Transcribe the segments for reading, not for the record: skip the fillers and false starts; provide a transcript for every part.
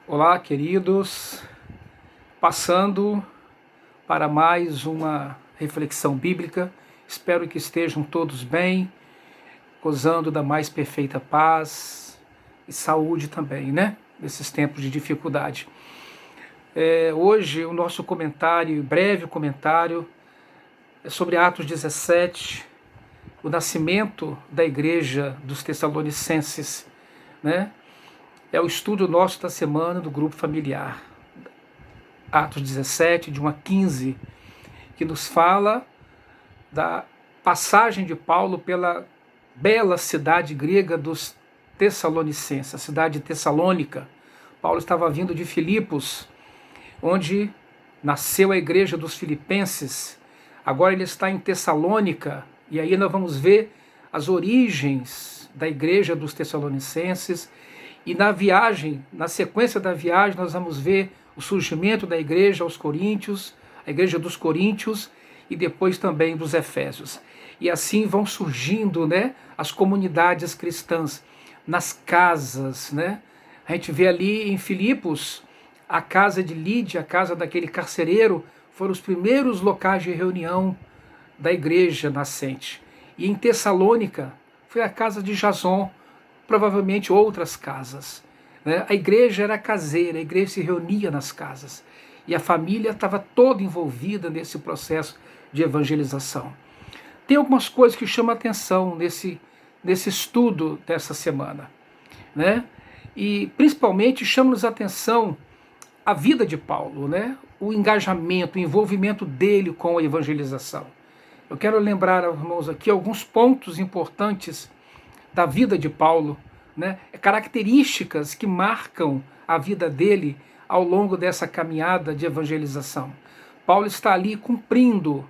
Olá, queridos, passando para mais uma reflexão bíblica. Espero que estejam todos bem, gozando da mais perfeita paz e saúde também, né? Nesses tempos de dificuldade. Hoje o nosso comentário, breve comentário, é sobre Atos 17, o nascimento da igreja dos Tessalonicenses, né? É o estudo nosso da semana do grupo familiar. Atos 17, de 1 a 15, que nos fala da passagem de Paulo pela bela cidade grega dos Tessalonicenses, a cidade de Tessalônica. Paulo estava vindo de Filipos, onde nasceu a igreja dos filipenses. Agora ele está em Tessalônica, e aí nós vamos ver as origens da igreja dos Tessalonicenses. E na viagem, na sequência da viagem, nós vamos ver o surgimento da igreja aos Coríntios, a igreja dos Coríntios e depois também dos Efésios. E assim vão surgindo, né, as comunidades cristãs nas casas, né? A gente vê ali em Filipos a casa de Lídia, a casa daquele carcereiro, foram os primeiros locais de reunião da igreja nascente. E em Tessalônica foi a casa de Jason, provavelmente outras casas. Né? A igreja era caseira, a igreja se reunia nas casas. E a família estava toda envolvida nesse processo de evangelização. Tem algumas coisas que chamam a atenção nesse estudo dessa semana. Né? E principalmente chama-nos a atenção a vida de Paulo, né? O engajamento, o envolvimento dele com a evangelização. Eu quero lembrar aos irmãos aqui alguns pontos importantes da vida de Paulo, né? Características que marcam a vida dele ao longo dessa caminhada de evangelização. Paulo está ali cumprindo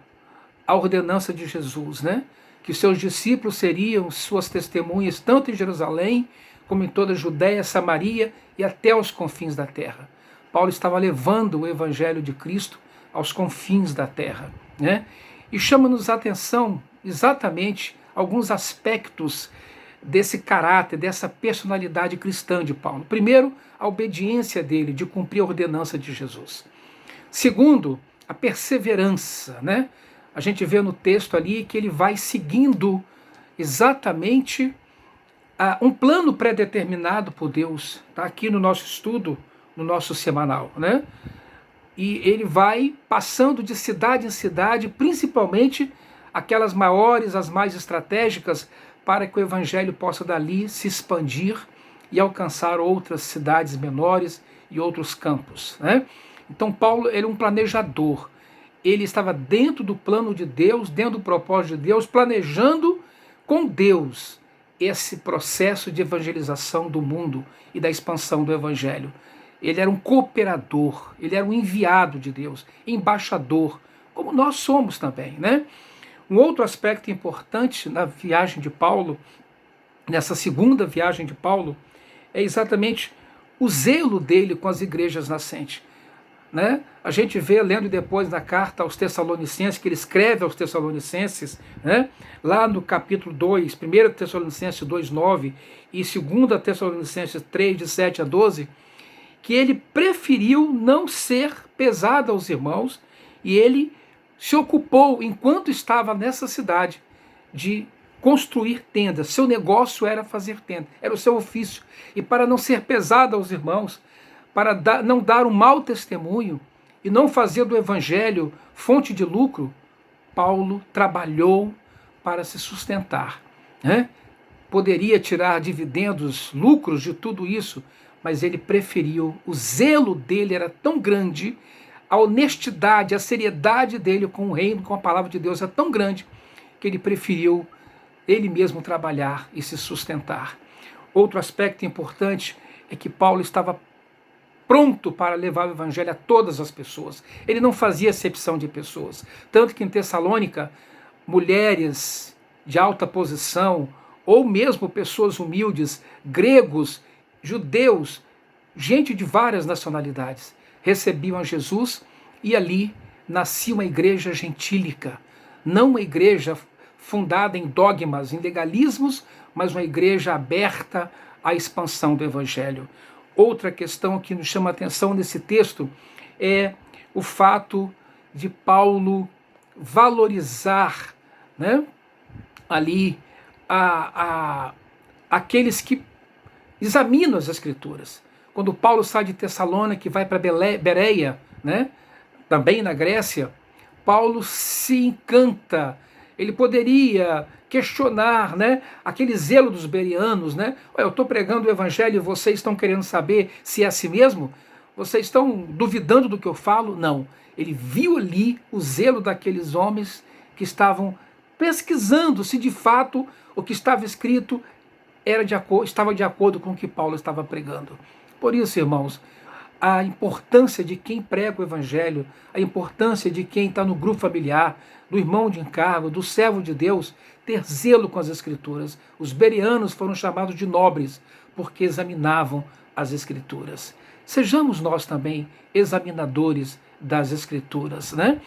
a ordenança de Jesus, né? Que seus discípulos seriam suas testemunhas tanto em Jerusalém como em toda a Judéia, Samaria e até os confins da terra. Paulo estava levando o evangelho de Cristo aos confins da terra, né? E chama-nos a atenção exatamente alguns aspectos desse caráter, dessa personalidade cristã de Paulo. Primeiro, a obediência dele de cumprir a ordenança de Jesus. Segundo, a perseverança, né? A gente vê no texto ali que ele vai seguindo exatamente um plano pré-determinado por Deus. Está aqui no nosso estudo, no nosso semanal, né? E ele vai passando de cidade em cidade, principalmente aquelas maiores, as mais estratégicas, para que o evangelho possa dali se expandir e alcançar outras cidades menores e outros campos, né? Então Paulo, ele é um planejador. Ele estava dentro do plano de Deus, dentro do propósito de Deus, planejando com Deus esse processo de evangelização do mundo e da expansão do evangelho. Ele era um cooperador, ele era um enviado de Deus, embaixador, como nós somos também, né? Um outro aspecto importante na viagem de Paulo, nessa segunda viagem de Paulo, é exatamente o zelo dele com as igrejas nascentes. Né? A gente vê, lendo depois na carta aos Tessalonicenses, que ele escreve aos Tessalonicenses, né? Lá no capítulo 2, 1 Tessalonicenses 2,9 e 2 Tessalonicenses 3, de 7 a 12, que ele preferiu não ser pesado aos irmãos e ele se ocupou, enquanto estava nessa cidade, de construir tendas. Seu negócio era fazer tendas, era o seu ofício. E para não ser pesado aos irmãos, para não dar um mau testemunho e não fazer do evangelho fonte de lucro, Paulo trabalhou para se sustentar. Né? Poderia tirar dividendos, lucros de tudo isso, mas ele preferiu, o zelo dele era tão grande, a honestidade, a seriedade dele com o reino, com a palavra de Deus é tão grande, que ele preferiu ele mesmo trabalhar e se sustentar. Outro aspecto importante é que Paulo estava pronto para levar o evangelho a todas as pessoas. Ele não fazia acepção de pessoas. Tanto que em Tessalônica, mulheres de alta posição, ou mesmo pessoas humildes, gregos, judeus, gente de várias nacionalidades, recebiam a Jesus e ali nascia uma igreja gentílica, não uma igreja fundada em dogmas, em legalismos, mas uma igreja aberta à expansão do evangelho. outra questão que nos chama a atenção nesse texto é o fato de Paulo valorizar, né, ali aqueles que examinam as Escrituras. Quando Paulo sai de Tessalônica e vai para Bereia, né, também na Grécia, Paulo se encanta. Ele poderia questionar, né, aquele zelo dos bereanos, né? Eu estou pregando o evangelho e vocês estão querendo saber se é assim mesmo? Vocês estão duvidando do que eu falo? Não. Ele viu ali o zelo daqueles homens que estavam pesquisando se de fato o que estava escrito estava de acordo com o que Paulo estava pregando. Por isso, irmãos, a importância de quem prega o evangelho, a importância de quem está no grupo familiar, do irmão de encargo, do servo de Deus, ter zelo com as Escrituras. Os bereanos foram chamados de nobres porque examinavam as Escrituras. Sejamos nós também examinadores das Escrituras, né?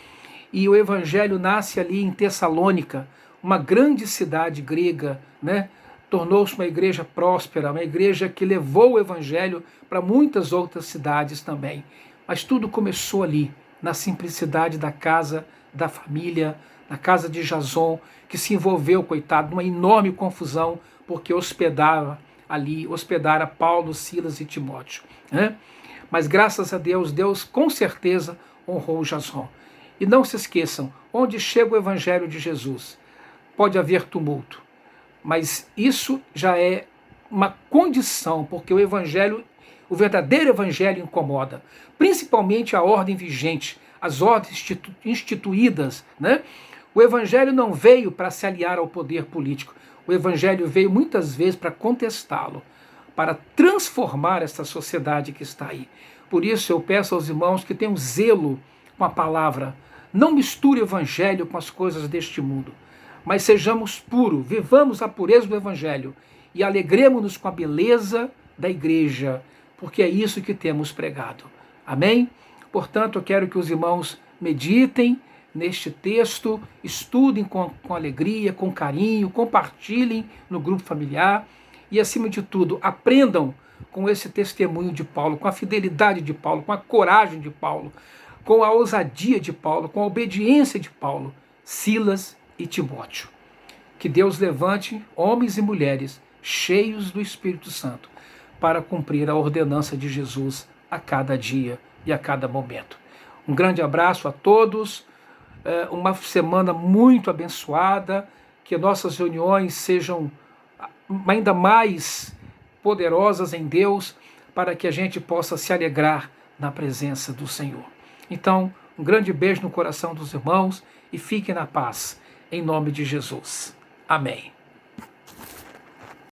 E o evangelho nasce ali em Tessalônica, uma grande cidade grega, né? Tornou-se uma igreja próspera, uma igreja que levou o evangelho para muitas outras cidades também. Mas tudo começou ali, na simplicidade da casa, da família, na casa de Jason, que se envolveu, coitado, numa enorme confusão, porque hospedara Paulo, Silas e Timóteo, né? Mas graças a Deus, Deus com certeza honrou Jason. E não se esqueçam, onde chega o evangelho de Jesus, pode haver tumulto. Mas isso já é uma condição, porque o verdadeiro evangelho incomoda, principalmente a ordem vigente, as ordens instituídas, né? O evangelho não veio para se aliar ao poder político, o evangelho veio muitas vezes para contestá-lo, para transformar essa sociedade que está aí. Por isso eu peço aos irmãos que tenham zelo com a palavra, não misture o evangelho com as coisas deste mundo, mas sejamos puros, vivamos a pureza do evangelho e alegremos-nos com a beleza da igreja, porque é isso que temos pregado. Amém? Portanto, eu quero que os irmãos meditem neste texto, estudem com alegria, com carinho, compartilhem no grupo familiar e, acima de tudo, aprendam com esse testemunho de Paulo, com a fidelidade de Paulo, com a coragem de Paulo, com a ousadia de Paulo, com a obediência de Paulo, Silas e Timóteo. Que Deus levante homens e mulheres cheios do Espírito Santo para cumprir a ordenança de Jesus a cada dia e a cada momento. Um grande abraço a todos, uma semana muito abençoada, que nossas reuniões sejam ainda mais poderosas em Deus, para que a gente possa se alegrar na presença do Senhor. Então, um grande beijo no coração dos irmãos e fiquem na paz, em nome de Jesus. Amém.